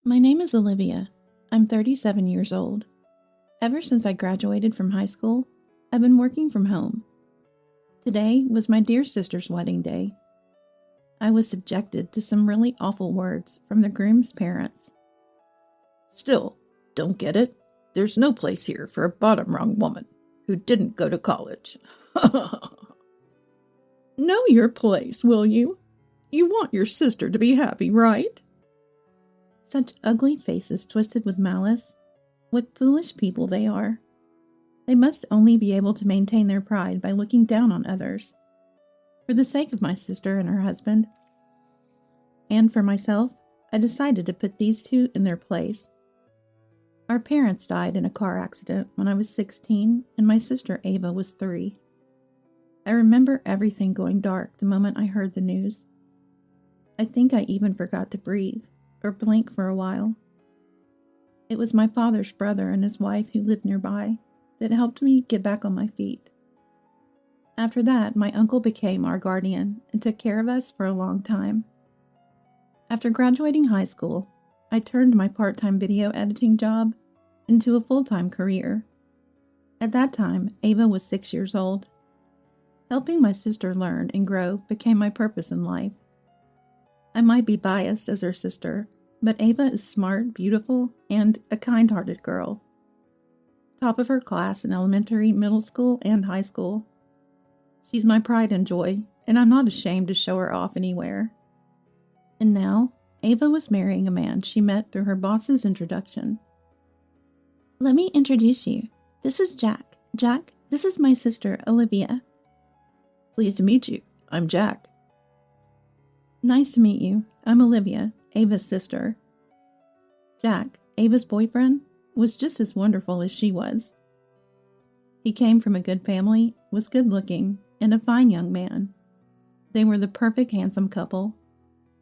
My name is Olivia. I'm 37 years old. Ever since I graduated from high school, I've been working from home. Today was my dear sister's wedding day. I was subjected to some really awful words from the groom's parents. Still, don't get it? There's no place here for a bottom-rung woman who didn't go to college. Know your place, will you? You want your sister to be happy, right? Such ugly faces twisted with malice. What foolish people they are. They must only be able to maintain their pride by looking down on others. For the sake of my sister and her husband, and for myself, I decided to put these two in their place. Our parents died in a car accident when I was 16 and my sister Ava was 3. I remember everything going dark the moment I heard the news. I think I even forgot to breathe or blink for a while. It was my father's brother and his wife who lived nearby that helped me get back on my feet. After that, my uncle became our guardian and took care of us for a long time. After graduating high school, I turned my part-time video editing job into a full-time career. At that time, Ava was 6 years old. Helping my sister learn and grow became my purpose in life. I might be biased as her sister, but Ava is smart, beautiful, and a kind-hearted girl. Top of her class in elementary, middle school, and high school. She's my pride and joy, and I'm not ashamed to show her off anywhere. And now, Ava was marrying a man she met through her boss's introduction. Let me introduce you. This is Jack. Jack, this is my sister, Olivia. Pleased to meet you. I'm Jack. Nice to meet you. I'm Olivia, Ava's sister. Jack, Ava's boyfriend, was just as wonderful as she was. He came from a good family, was good-looking, and a fine young man. They were the perfect handsome couple.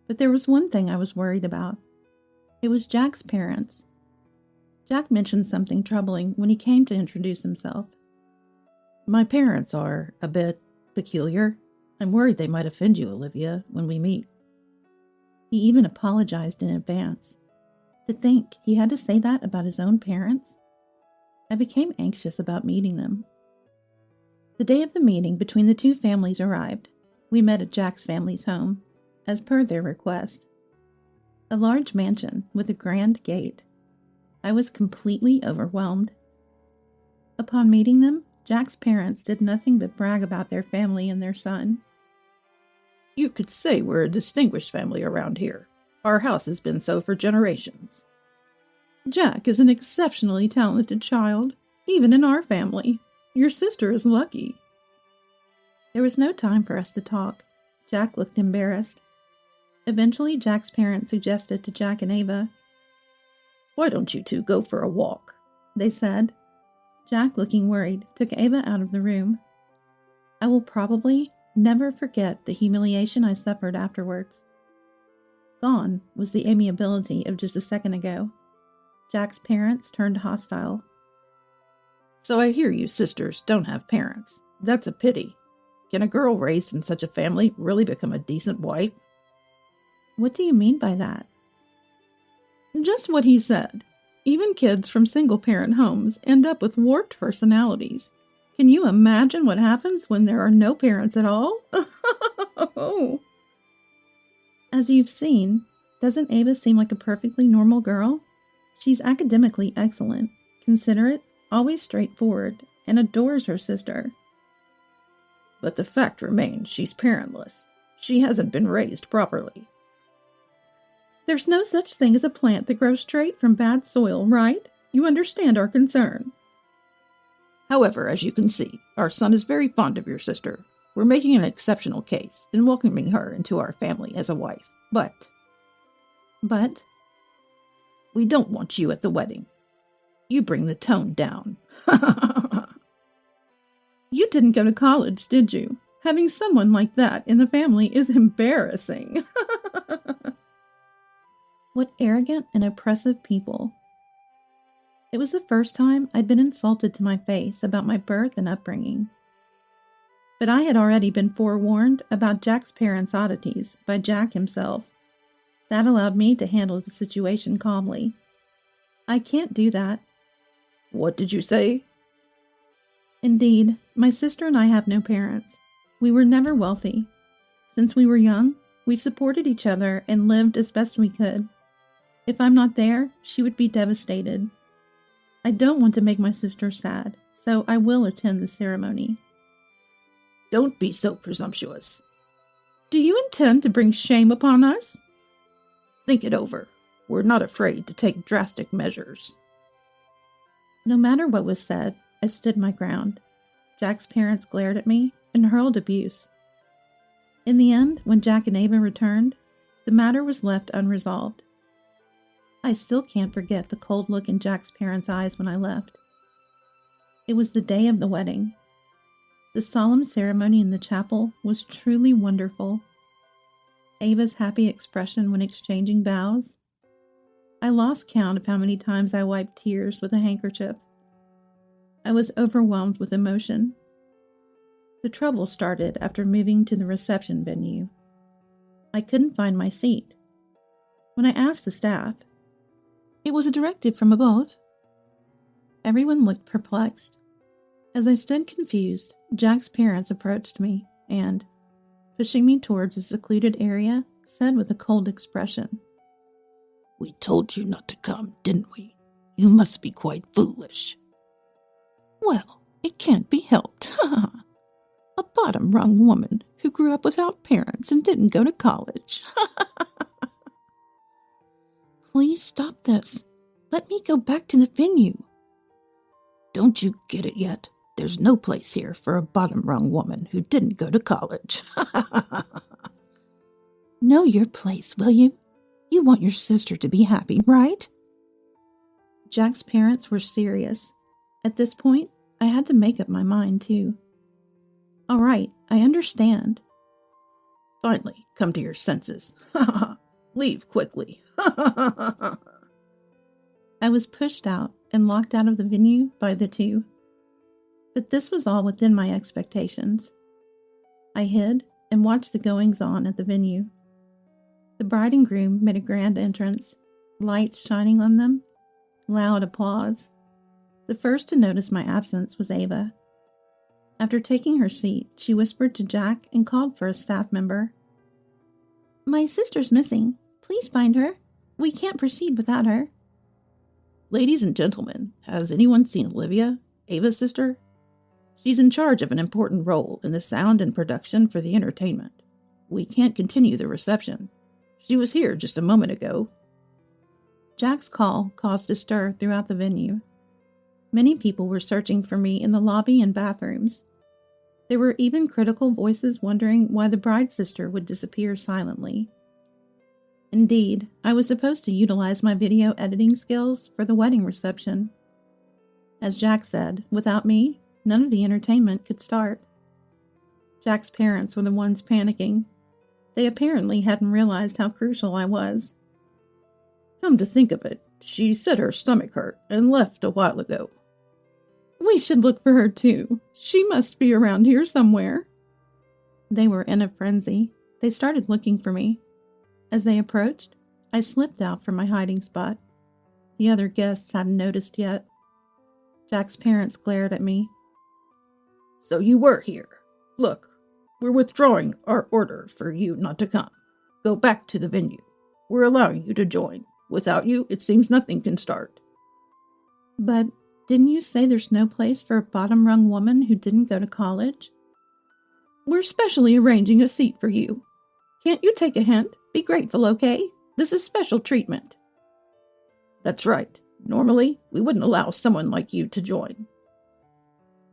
But there was one thing I was worried about. It was Jack's parents. Jack mentioned something troubling when he came to introduce himself. My parents are a bit peculiar. I'm worried they might offend you, Olivia, when we meet. He even apologized in advance. To think he had to say that about his own parents? I became anxious about meeting them. The day of the meeting between the two families arrived. We met at Jack's family's home, as per their request. A large mansion with a grand gate. I was completely overwhelmed. Upon meeting them, Jack's parents did nothing but brag about their family and their son. You could say we're a distinguished family around here. Our house has been so for generations. Jack is an exceptionally talented child, even in our family. Your sister is lucky. There was no time for us to talk. Jack looked embarrassed. Eventually, Jack's parents suggested to Jack and Ava. Why don't you two go for a walk? They said. Jack, looking worried, took Ava out of the room. I will probably never forget the humiliation I suffered afterwards. Gone was the amiability of just a second ago. Jack's parents turned hostile. So I hear you sisters don't have parents. That's a pity. Can a girl raised in such a family really become a decent wife? What do you mean by that? Just what he said. Even kids from single-parent homes end up with warped personalities. Can you imagine what happens when there are no parents at all? As you've seen, doesn't Ava seem like a perfectly normal girl? She's academically excellent, considerate, always straightforward, and adores her sister. But the fact remains she's parentless. She hasn't been raised properly. There's no such thing as a plant that grows straight from bad soil, right? You understand our concern. However, as you can see, our son is very fond of your sister. We're making an exceptional case in welcoming her into our family as a wife. But? We don't want you at the wedding. You bring the tone down. You didn't go to college, did you? Having someone like that in the family is embarrassing. What arrogant and oppressive people. It was the first time I'd been insulted to my face about my birth and upbringing. But I had already been forewarned about Jack's parents' oddities by Jack himself. That allowed me to handle the situation calmly. I can't do that. What did you say? Indeed, my sister and I have no parents. We were never wealthy. Since we were young, we've supported each other and lived as best we could. If I'm not there, she would be devastated. I don't want to make my sister sad, so I will attend the ceremony. Don't be so presumptuous. Do you intend to bring shame upon us? Think it over. We're not afraid to take drastic measures. No matter what was said, I stood my ground. Jack's parents glared at me and hurled abuse. In the end, when Jack and Ava returned, the matter was left unresolved. I still can't forget the cold look in Jack's parents' eyes when I left. It was the day of the wedding. The solemn ceremony in the chapel was truly wonderful. Ava's happy expression when exchanging vows. I lost count of how many times I wiped tears with a handkerchief. I was overwhelmed with emotion. The trouble started after moving to the reception venue. I couldn't find my seat. When I asked the staff, "It was a directive from above." Everyone looked perplexed. As I stood confused, Jack's parents approached me and, pushing me towards a secluded area, said with a cold expression, "We told you not to come, didn't we? You must be quite foolish." "Well, it can't be helped. A bottom-rung woman who grew up without parents and didn't go to college." "Please stop this. Let me go back to the venue." "Don't you get it yet? There's no place here for a bottom-rung woman who didn't go to college." "Know your place, will you? You want your sister to be happy, right?" Jack's parents were serious. At this point, I had to make up my mind, too. "All right, I understand." "Finally, come to your senses. Leave quickly." I was pushed out and locked out of the venue by the two. But this was all within my expectations. I hid and watched the goings-on at the venue. The bride and groom made a grand entrance, lights shining on them, loud applause. The first to notice my absence was Ava. After taking her seat, she whispered to Jack and called for a staff member. "My sister's missing. Please find her. We can't proceed without her." "Ladies and gentlemen, has anyone seen Olivia, Ava's sister? She's in charge of an important role in the sound and production for the entertainment. We can't continue the reception. She was here just a moment ago." Jack's call caused a stir throughout the venue. Many people were searching for me in the lobby and bathrooms. There were even critical voices wondering why the bride's sister would disappear silently. Indeed, I was supposed to utilize my video editing skills for the wedding reception. As Jack said, without me, none of the entertainment could start. Jack's parents were the ones panicking. They apparently hadn't realized how crucial I was. "Come to think of it, she said her stomach hurt and left a while ago." "We should look for her too. She must be around here somewhere." They were in a frenzy. They started looking for me. As they approached, I slipped out from my hiding spot. The other guests hadn't noticed yet. Jack's parents glared at me. "So you were here. Look, we're withdrawing our order for you not to come. Go back to the venue. We're allowing you to join. Without you, it seems nothing can start." "But didn't you say there's no place for a bottom-rung woman who didn't go to college?" "We're specially arranging a seat for you. Can't you take a hint? Be grateful, okay? This is special treatment." "That's right. Normally, we wouldn't allow someone like you to join."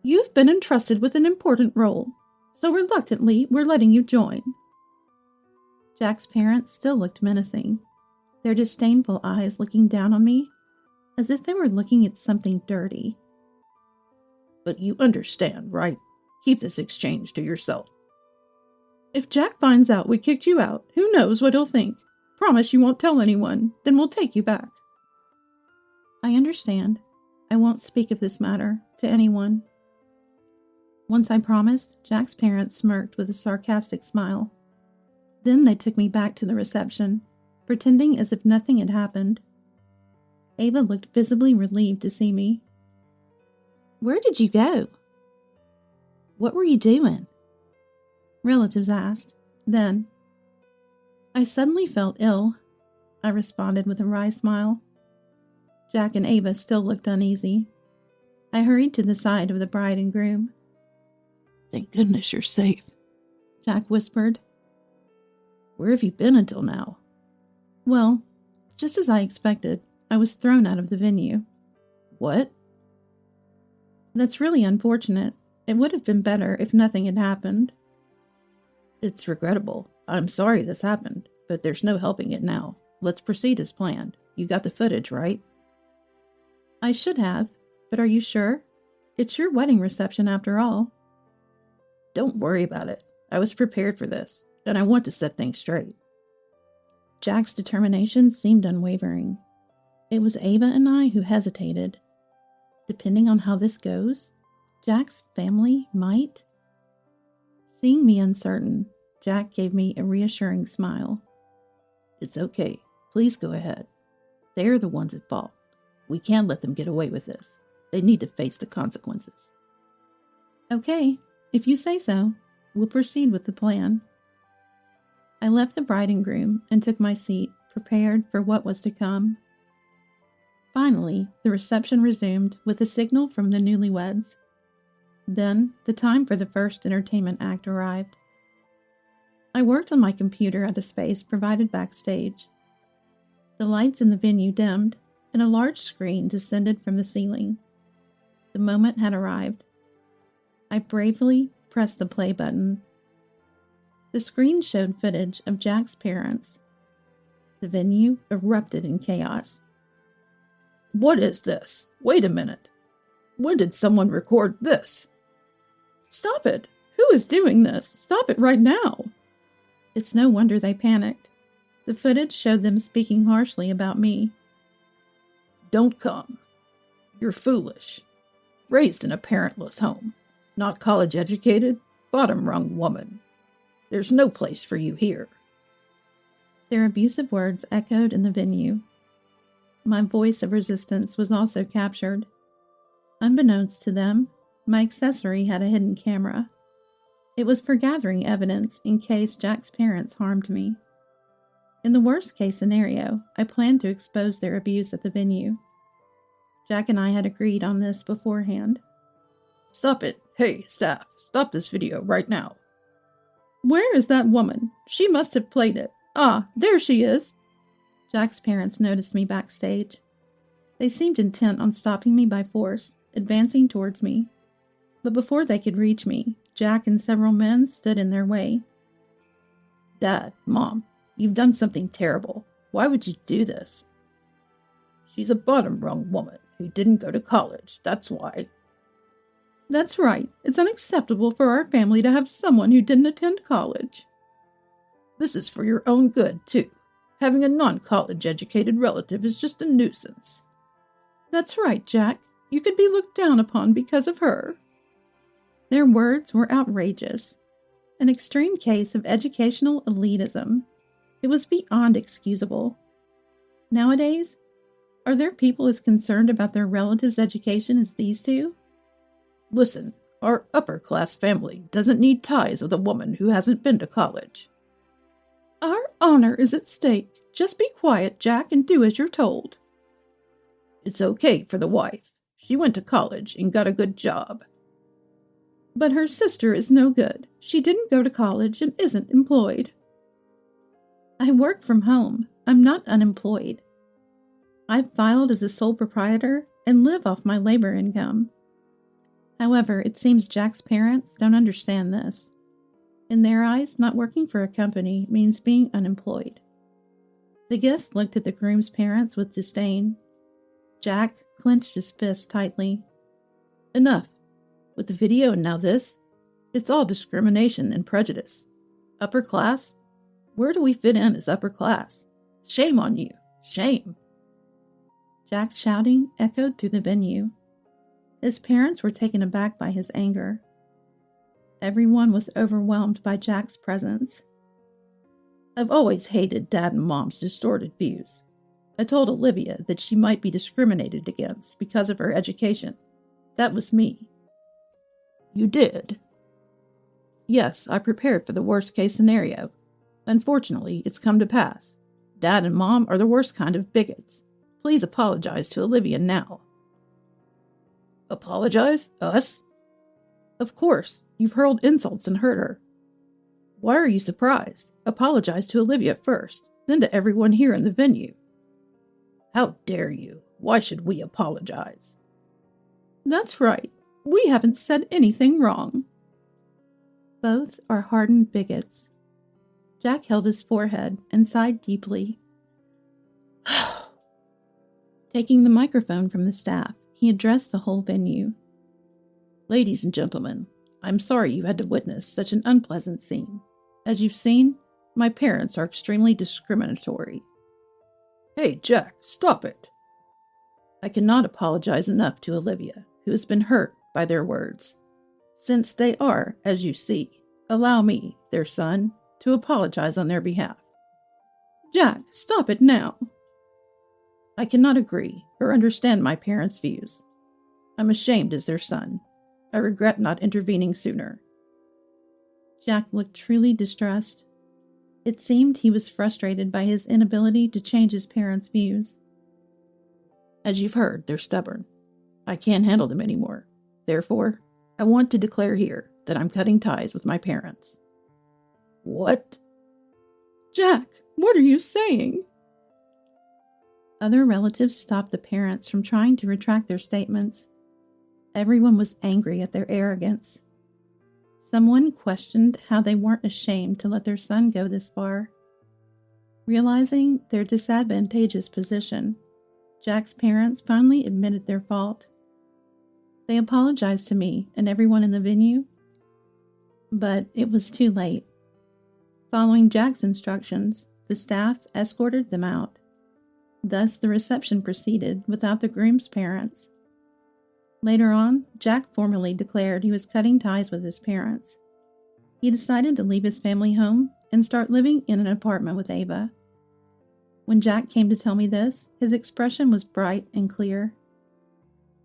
"You've been entrusted with an important role, so reluctantly, we're letting you join." Jack's parents still looked menacing, their disdainful eyes looking down on me, as if they were looking at something dirty. "But you understand, right? Keep this exchange to yourself." "If Jack finds out we kicked you out, who knows what he'll think? Promise you won't tell anyone, then we'll take you back." "I understand. I won't speak of this matter to anyone." Once I promised, Jack's parents smirked with a sarcastic smile. Then they took me back to the reception. pretending as if nothing had happened. Ava looked visibly relieved to see me. "Where did you go? What were you doing?" Relatives asked. Then, I suddenly felt ill, I responded with a wry smile. Jack and Ava still looked uneasy. I hurried to the side of the bride and groom. "Thank goodness you're safe," Jack whispered. "Where have you been until now?" Well, just as I expected, I was thrown out of the venue. "What?" That's really unfortunate. It would have been better if nothing had happened. "It's regrettable. I'm sorry this happened, but there's no helping it now. Let's proceed as planned. You got the footage, right?" I should have, but are you sure? It's your wedding reception after all. "Don't worry about it. I was prepared for this, and I want to set things straight." Jack's determination seemed unwavering. It was Ava and I who hesitated. Depending on how this goes, Jack's family might. Seeing me uncertain, Jack gave me a reassuring smile. "It's okay. Please go ahead. They're the ones at fault. We can't let them get away with this. They need to face the consequences." Okay, if you say so, we'll proceed with the plan. I left the bride and groom and took my seat, prepared for what was to come. Finally, the reception resumed with a signal from the newlyweds. Then, the time for the first entertainment act arrived. I worked on my computer at a space provided backstage. The lights in the venue dimmed, and a large screen descended from the ceiling. The moment had arrived. I bravely pressed the play button. The screen showed footage of Jack's parents. The venue erupted in chaos. "What is this? Wait a minute. When did someone record this?" "Stop it! Who is doing this? Stop it right now!" It's no wonder they panicked. The footage showed them speaking harshly about me. "Don't come. You're foolish. Raised in a parentless home. Not college educated. Bottom rung woman. There's no place for you here." Their abusive words echoed in the venue. My voice of resistance was also captured. Unbeknownst to them, my accessory had a hidden camera. It was for gathering evidence in case Jack's parents harmed me. In the worst case scenario, I planned to expose their abuse at the venue. Jack and I had agreed on this beforehand. "Stop it. Hey, staff, stop this video right now." "Where is that woman? She must have played it. Ah, there she is." Jack's parents noticed me backstage. They seemed intent on stopping me by force, advancing towards me. But before they could reach me, Jack and several men stood in their way. "Dad, Mom, you've done something terrible. Why would you do this?" "She's a bottom-rung woman who didn't go to college, that's why." "That's right. It's unacceptable for our family to have someone who didn't attend college." "This is for your own good, too. Having a non-college educated relative is just a nuisance." "That's right, Jack. You could be looked down upon because of her." Their words were outrageous. An extreme case of educational elitism. It was beyond excusable. Nowadays, are there people as concerned about their relatives' education as these two? "Listen, our upper-class family doesn't need ties with a woman who hasn't been to college." "Our honor is at stake. Just be quiet, Jack, and do as you're told." "It's okay for the wife. She went to college and got a good job." "But her sister is no good. She didn't go to college and isn't employed." "I work from home. I'm not unemployed. I've filed as a sole proprietor and live off my labor income." However, it seems Jack's parents don't understand this. In their eyes, not working for a company means being unemployed. The guests looked at the groom's parents with disdain. Jack clenched his fist tightly. "Enough. With the video and now this, it's all discrimination and prejudice. Upper class? Where do we fit in as upper class? Shame on you. Shame." Jack's shouting echoed through the venue. His parents were taken aback by his anger. Everyone was overwhelmed by Jack's presence. I've always hated Dad and Mom's distorted views. I told Olivia that she might be discriminated against because of her education. That was me. You did? Yes, I prepared for the worst-case scenario. Unfortunately, it's come to pass. Dad and Mom are the worst kind of bigots. Please apologize to Olivia now. Apologize? Us? Of course. You've hurled insults and hurt her. Why are you surprised? Apologize to Olivia first, then to everyone here in the venue. How dare you? Why should we apologize? That's right. We haven't said anything wrong. Both are hardened bigots. Jack held his forehead and sighed deeply. Taking the microphone from the staff, he addressed the whole venue. Ladies and gentlemen, I'm sorry you had to witness such an unpleasant scene. As you've seen, my parents are extremely discriminatory. Hey, Jack, stop it! I cannot apologize enough to Olivia, who has been hurt by their words. Since they are, as you see, allow me, their son, to apologize on their behalf. Jack, stop it now! I cannot agree or understand my parents' views. I'm ashamed as their son. I regret not intervening sooner. Jack looked truly distressed. It seemed he was frustrated by his inability to change his parents' views. As you've heard, they're stubborn. I can't handle them anymore. Therefore, I want to declare here that I'm cutting ties with my parents. What? Jack, what are you saying? Other relatives stopped the parents from trying to retract their statements. Everyone was angry at their arrogance. Someone questioned how they weren't ashamed to let their son go this far. Realizing their disadvantageous position, Jack's parents finally admitted their fault. They apologized to me and everyone in the venue, but it was too late. Following Jack's instructions, the staff escorted them out. Thus, the reception proceeded without the groom's parents. Later on, Jack formally declared he was cutting ties with his parents. He decided to leave his family home and start living in an apartment with Ava. When Jack came to tell me this, his expression was bright and clear.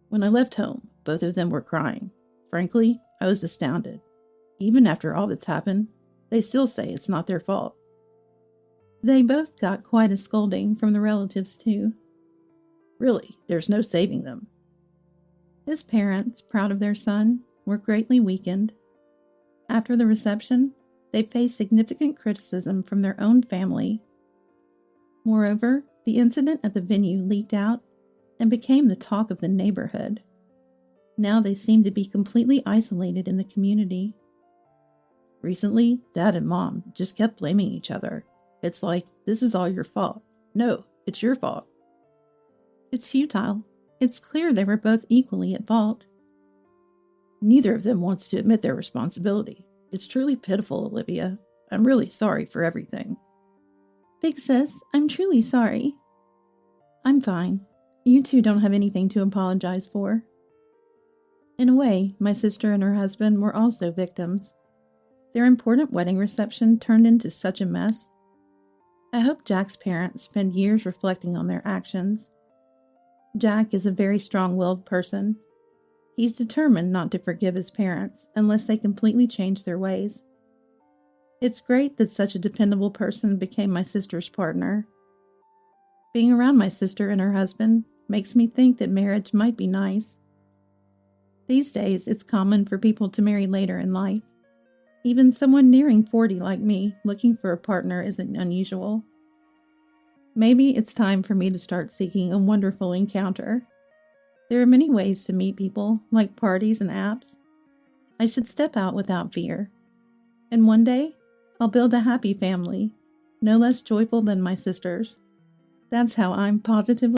When I left home, both of them were crying. Frankly, I was astounded. Even after all that's happened, they still say it's not their fault. They both got quite a scolding from the relatives, too. Really, there's no saving them. His parents, proud of their son, were greatly weakened. After the reception, they faced significant criticism from their own family. Moreover, the incident at the venue leaked out and became the talk of the neighborhood. Now they seemed to be completely isolated in the community. Recently, Dad and Mom just kept blaming each other. It's like, this is all your fault. No, it's your fault. It's futile. It's clear they were both equally at fault. Neither of them wants to admit their responsibility. It's truly pitiful, Olivia. I'm really sorry for everything. Big sis, I'm truly sorry. I'm fine. You two don't have anything to apologize for. In a way, my sister and her husband were also victims. Their important wedding reception turned into such a mess. I hope Jack's parents spend years reflecting on their actions. Jack is a very strong-willed person. He's determined not to forgive his parents unless they completely change their ways. It's great that such a dependable person became my sister's partner. Being around my sister and her husband makes me think that marriage might be nice. These days, it's common for people to marry later in life. Even someone nearing 40 like me looking for a partner isn't unusual. Maybe it's time for me to start seeking a wonderful encounter. There are many ways to meet people, like parties and apps. I should step out without fear. And one day, I'll build a happy family, no less joyful than my sister's. That's how I'm positively